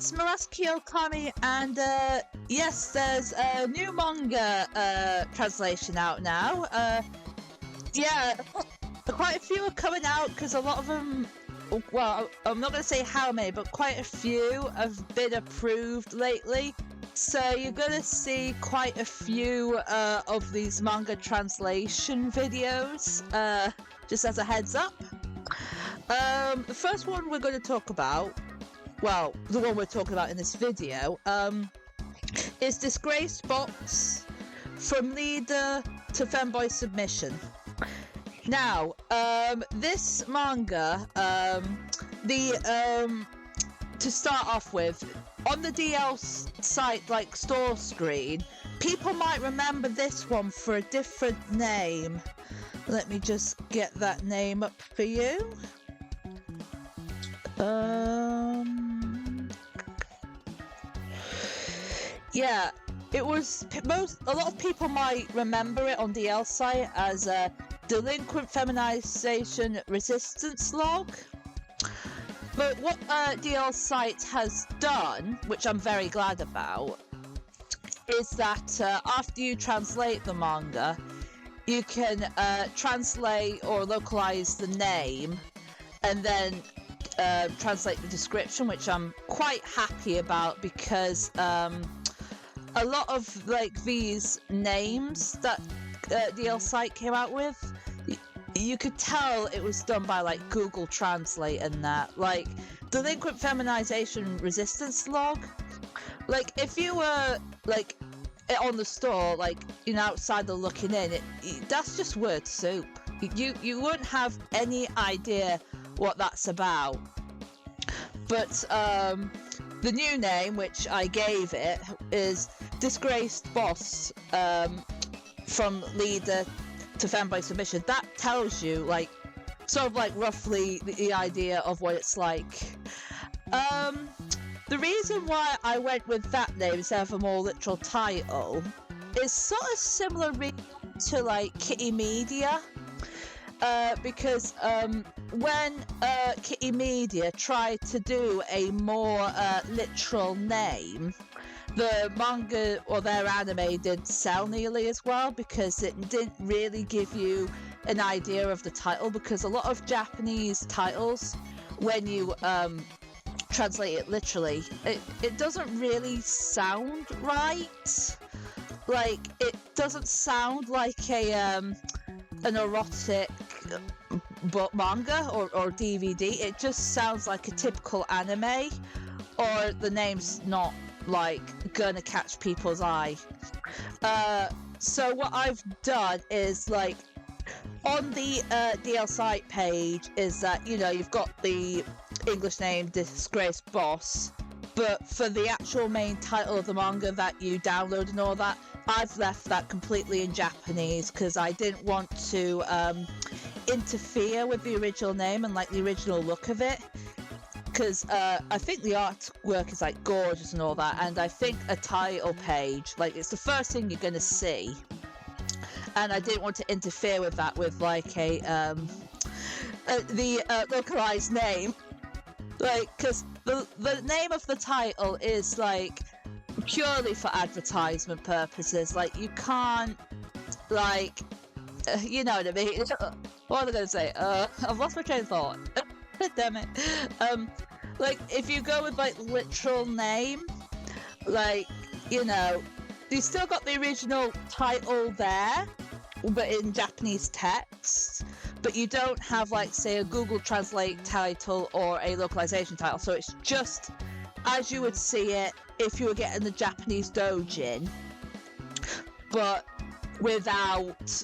it's Mura Sakiyo Okami, and yes, there's a new manga translation out now. Yeah, quite a few are coming out because a lot of them, well, I'm not going to say how many, but quite a few have been approved lately. So you're going to see quite a few of these manga translation videos, just as a heads up. The first one we're going to talk about, well, the one we're talking about in this video, is DISGRACED bots from leader to femboy submission. Now, this manga, to start off with, on the DLSite like store screen, people might remember this one for a different name. Let me just get that name up for you. Yeah, it was a lot of people might remember it on DLSite as a delinquent feminization resistance log. But what DLSite has done, which I'm very glad about, is that after you translate the manga, you can translate or localize the name and then translate the description, which I'm quite happy about because a lot of like these names that DLSite came out with, you could tell it was done by like Google Translate and that. Like delinquent feminization resistance log, like if you were like on the store, like, you know, outside the looking in, that's just word soup. You wouldn't have any idea what that's about. But the new name, which I gave it, is DISGRACED Boss from leader to femboy submission. That tells you, like, sort of like roughly the idea of what it's like. The reason why I went with that name instead of a more literal title is sort of similar to like Kitty Media. Because when Kitty Media tried to do a more literal name, the manga or their anime didn't sell nearly as well because it didn't really give you an idea of the title, because a lot of Japanese titles, when you translate it literally, it doesn't really sound right. Like, it doesn't sound like an erotic but manga or DVD. It just sounds like a typical anime, or the name's not like gonna catch people's eye. So what I've done is, like, on the DLSite page is that, you know, you've got the English name DISGRACED Boss, but for the actual main title of the manga that you download and all that, I've left that completely in Japanese because I didn't want to interfere with the original name and like the original look of it, because I think the artwork is like gorgeous and all that, and I think a title page, like, it's the first thing you're gonna see, and I didn't want to interfere with that with like the localized name, like, because the name of the title is like purely for advertisement purposes. Like, you can't, like, you know what I mean? What am I gonna say? I've lost my train of thought. Damn it. Like, if you go with like literal name, like, you know, you still got the original title there, but in Japanese text, but you don't have, like, say, a Google Translate title or a localization title, so it's just as you would see it if you were getting the Japanese doujin, but without,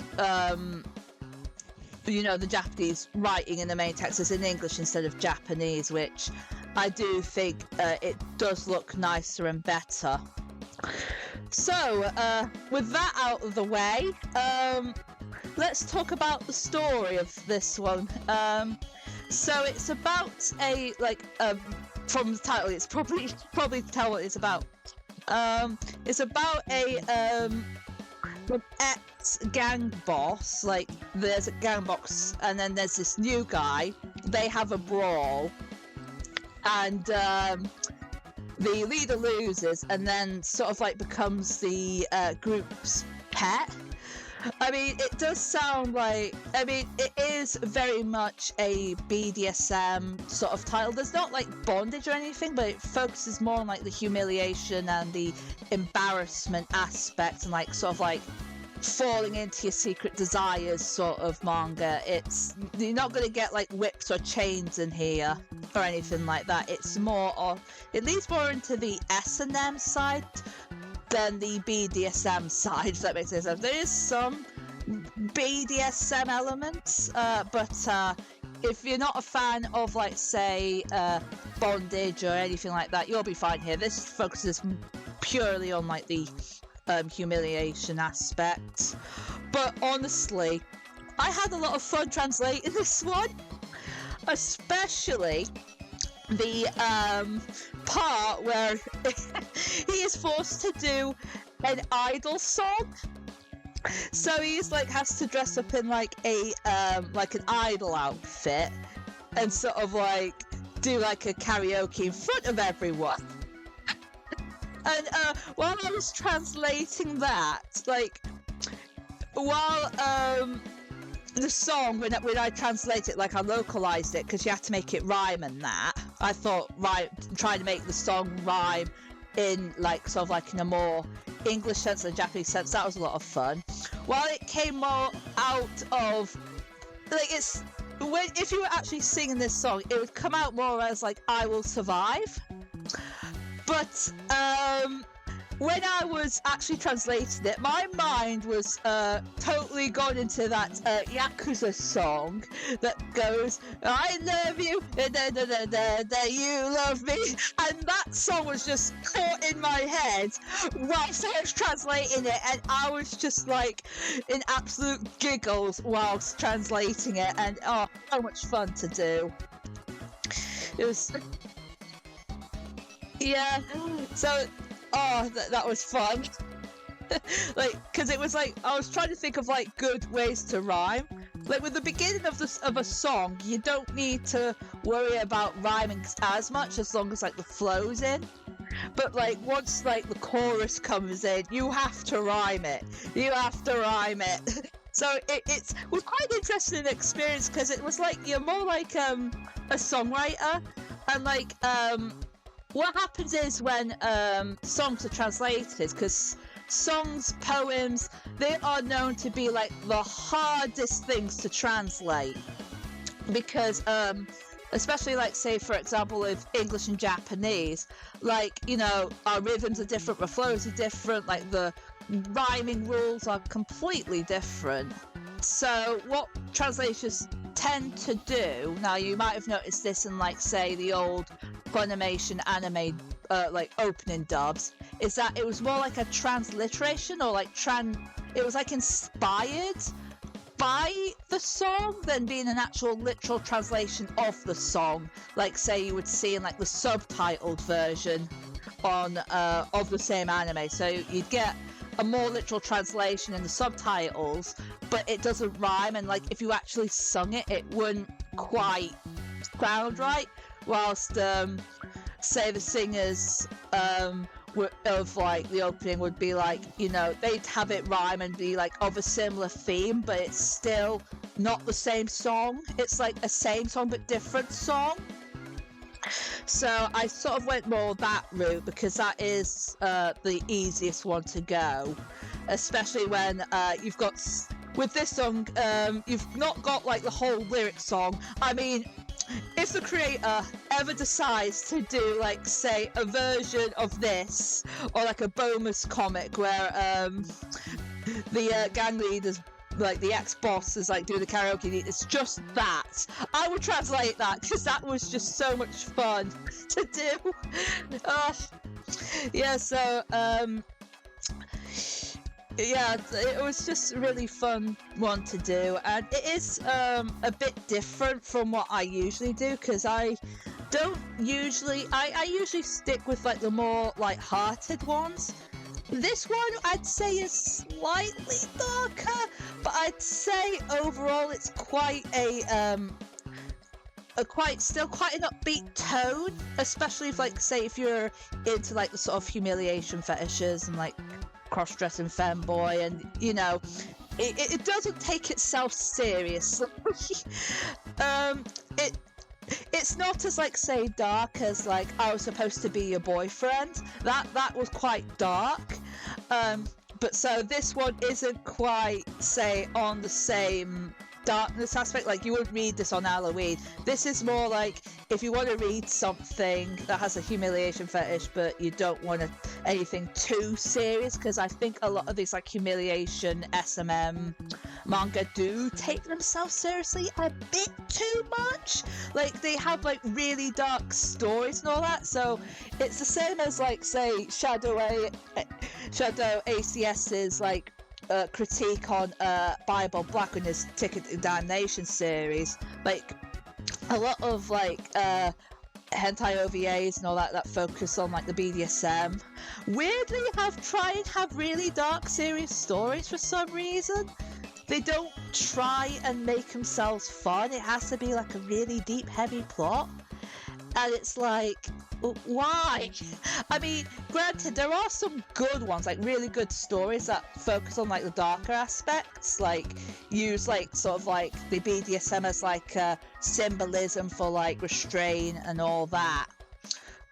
you know, the Japanese writing in the main text is in English instead of Japanese, which I do think it does look nicer and better. So, with that out of the way, let's talk about the story of this one. So it's about a, like, from the title, it's probably tell what it's about. It's about a an ex-gang boss. Like, there's a gang boss, and then there's this new guy. They have a brawl, and the leader loses and then sort of like becomes the group's pet. I mean, it does sound like, I mean, it is very much a BDSM sort of title. There's not like bondage or anything, but it focuses more on like the humiliation and the embarrassment aspect and like sort of like falling into your secret desires sort of manga. You're not going to get like whips or chains in here or anything like that. It's more of, it leads more into the S&M side than the BDSM side, if that makes sense. There is some BDSM elements, but if you're not a fan of, like, say, bondage or anything like that, you'll be fine here. This focuses purely on, like, the humiliation aspect. But honestly, I had a lot of fun translating this one, especially the part where he is forced to do an idol song. So he's like has to dress up in like a like an idol outfit and sort of like do like a karaoke in front of everyone. And while I was translating that, like while the song, when I translate it, like I localized it because you have to make it rhyme and that. I thought, trying to make the song rhyme in like sort of like in a more English sense than Japanese sense, that was a lot of fun. While it came more out of like if you were actually singing this song, it would come out more as like I Will Survive. But when I was actually translating it, my mind was totally gone into that Yakuza song that goes, I love you, you love me. And that song was just caught in my head whilst I was translating it. And I was just like in absolute giggles whilst translating it. And oh, so much fun to do. It was... Yeah, so... Oh, that was fun. Like, because it was like, I was trying to think of like good ways to rhyme. Like with the beginning of a song, you don't need to worry about rhyming as much as long as like the flow's in. But like once like the chorus comes in, you have to rhyme it. You have to rhyme it. So it was quite an interesting experience because it was like you're more like a songwriter and like what happens is when songs are translated, because songs, poems, they are known to be like the hardest things to translate. Because, especially like say for example with English and Japanese, like, you know, our rhythms are different, our flows are different, like the rhyming rules are completely different. So what translators tend to do, now you might have noticed this in like say the old Funimation anime like opening dubs, is that it was more like a transliteration or like it was like inspired by the song than being an actual literal translation of the song, like say you would see in like the subtitled version on of the same anime. So you'd get a more literal translation in the subtitles, but it doesn't rhyme, and like if you actually sung it, it wouldn't quite sound right. Whilst say the singers of like the opening would be like, you know, they'd have it rhyme and be like of a similar theme, but it's still not the same song. It's like a same song but different song. So I sort of went more that route because that is the easiest one to go, especially when you've got, with this song, you've not got like the whole lyric song. I mean, if the creator ever decides to do like say a version of this or like a bonus comic where the gang leaders, like the ex-boss is like doing the karaoke, it's just that, I would translate that because that was just so much fun to do. Yeah, so yeah, it was just a really fun one to do, and it is a bit different from what I usually do because I usually stick with like the more light-hearted ones. This one I'd say is slightly darker, but I'd say overall it's quite a still quite an upbeat tone, especially if, like, say, if you're into, like, the sort of humiliation fetishes and, like, cross-dressing femboy, and, you know, it doesn't take itself seriously. It's not as, like, say, dark as, like, I was supposed to be your boyfriend. That was quite dark. But so this one isn't quite, say, on the same darkness aspect. Like, you wouldn't read this on Halloween. This is more like if you want to read something that has a humiliation fetish, but you don't want anything too serious, because I think a lot of these, like, humiliation SMM manga do take themselves seriously a bit too much. Like, they have, like, really dark stories and all that. So it's the same as, like, say, Shadow ACS's, like, critique on Bible Black in his Ticket to Damnation series. Like, a lot of, like, hentai OVAs and all that focus on, like, the BDSM weirdly try and have really dark, serious stories for some reason. They don't try and make themselves fun. It has to be, like, a really deep, heavy plot. And it's like, why? I mean, granted, there are some good ones, like really good stories that focus on, like, the darker aspects, like use, like, sort of like the BDSM as, like, symbolism for, like, restraint and all that.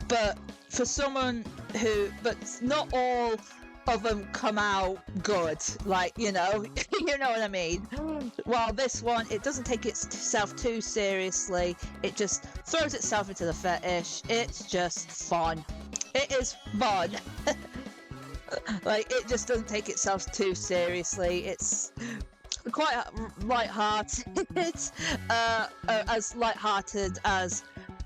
But for someone but not all of them come out good, like, you know, you know what I mean. While this one, it doesn't take itself too seriously, it just throws itself into the fetish. It's just fun. It is fun. Like, it just doesn't take itself too seriously. It's quite light-hearted, as light-hearted as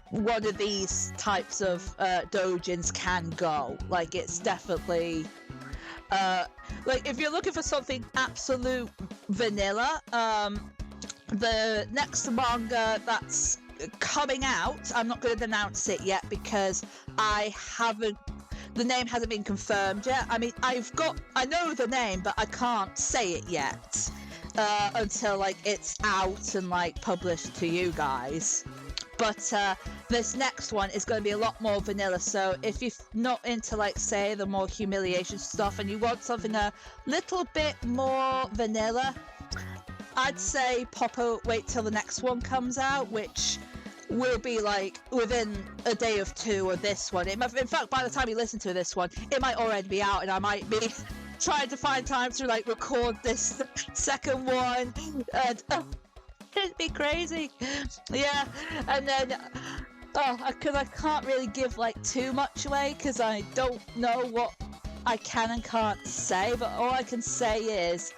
one of these types of doujins can go. Like, it's definitely like, if you're looking for something absolute vanilla, the next manga that's coming out, I'm not going to announce it yet because the name hasn't been confirmed yet. I mean, I know the name, but I can't say it yet until, like, it's out and, like, published to you guys. But this next one is going to be a lot more vanilla, so if you're not into, like, say, the more humiliation stuff and you want something a little bit more vanilla, I'd say wait till the next one comes out, which will be, like, within a day or two of this one. In fact, by the time you listen to this one, it might already be out, and I might be trying to find time to, like, record this second one, and it'd be crazy. Yeah, and then because I can't really give, like, too much away because I don't know what I can and can't say, but all I can say is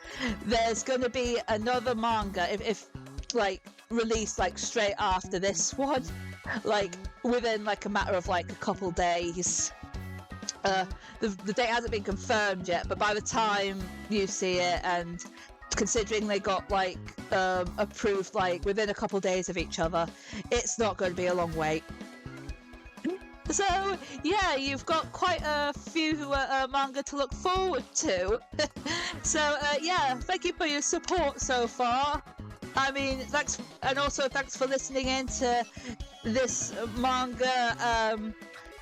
there's going to be another manga if like, released, like, straight after this one, like, within, like, a matter of, like, a couple days. The date hasn't been confirmed yet, but by the time you see it, and considering they got, like, approved, like, within a couple days of each other, it's not going to be a long wait. So, yeah, you've got quite a few manga to look forward to. So, yeah, thank you for your support so far. I mean, thanks for listening in to this manga,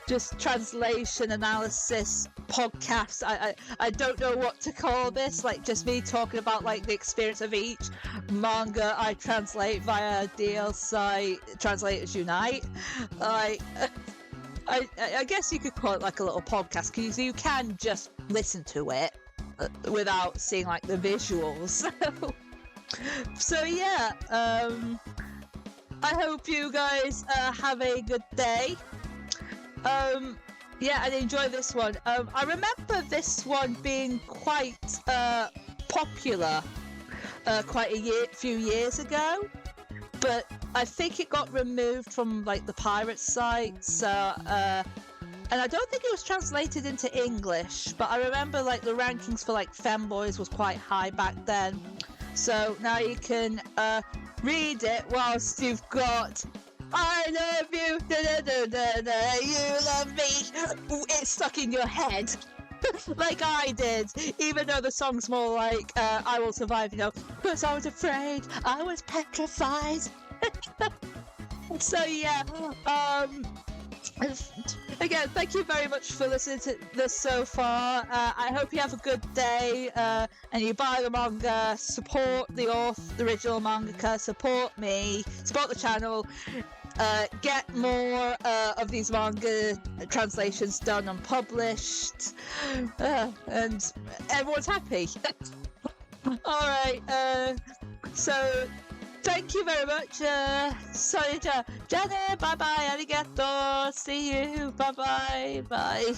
just translation analysis podcast. I don't know what to call this, like, just me talking about, like, the experience of each manga I translate via DLSite Translators Unite. Like, I guess you could call it, like, a little podcast, because you can just listen to it without seeing, like, the visuals. So yeah, I hope you guys have a good day. Yeah, and enjoy this one. I remember this one being quite popular quite few years ago, but I think it got removed from, like, the pirate sites, and I don't think it was translated into English, but I remember, like, the rankings for, like, femboys was quite high back then. So now you can read it whilst you've got I love you, da, da, da, da, you love me. It's stuck in your head. Like I did, even though the song's more like I Will Survive, you know, because I was afraid, I was petrified. So yeah, again, thank you very much for listening to this so far. I hope you have a good day, and you buy the manga, support the original mangaka, support me, support the channel, get more of these manga translations done and published, and everyone's happy. Alright, so thank you very much. それじゃあね、バイバイ、ありがとう。See you. Bye bye. Bye.